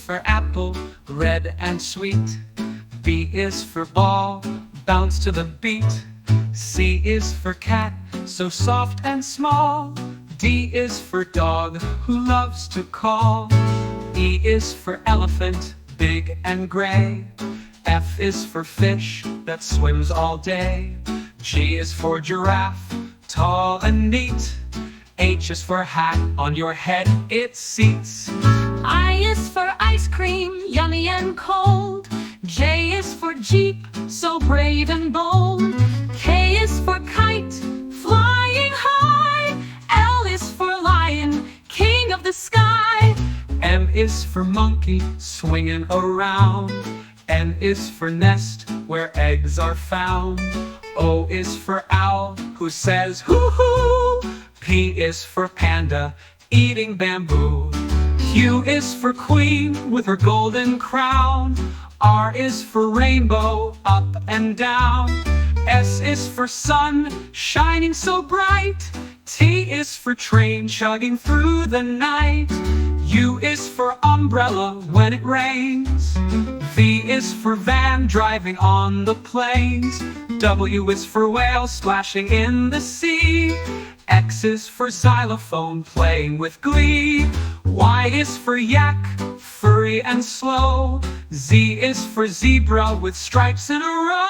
for apple, red and sweet. B is for ball, bounce to the beat. C is for cat, so soft and small. D is for dog, who loves to call. E is for elephant, big and gray. F is for fish that swims all day. G is for giraffe, tall and neat. H is for hat, on your head it seats. I is for ice cream, yummy and cold. J is for jeep, so brave and bold. K is for kite, flying high. L is for lion, king of the sky. M is for monkey, swinging around. N is for nest, where eggs are found. O is for owl, who says hoo-hoo. P is for panda, eating bamboo. Q is for queen, with her golden crown. R is for rainbow, up and down. S is for sun, shining so bright. T is for train, chugging through the night. U is for umbrella when it rains. V is for van, driving on the plains. W is for whale, splashing in the sea. X is for xylophone, playing with glee. Y is for yak, furry and slow. Z is for zebra, with stripes in a row.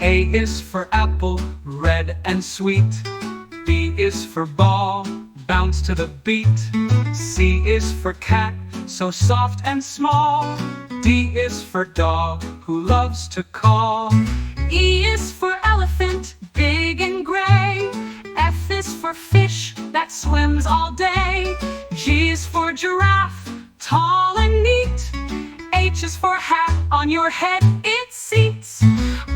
A is for apple, red and sweet. B is for ball, bounce to the beat. C is for cat, so soft and small. D is for dog, who loves to call. E is for elephant, big and gray. F is for fish that swims all day. G is for giraffe, tall and neat. H is for hat, on your head it seats.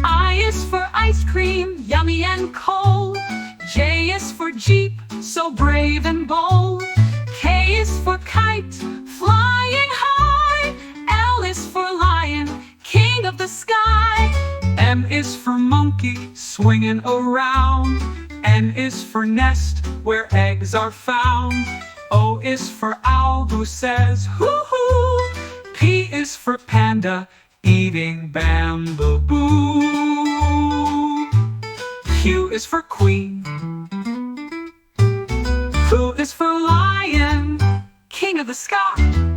I is for ice cream, yummy and cold. J is for jeep, so brave and bold. K is for kite, flying high. L is for lion, king of the sky. M is for monkey, swinging around. N is for nest, where eggs are found. O is for owl, who says hoo-hoo. P is for panda, eating bamboo. Q is for queen. Who is for lion, king of the sky.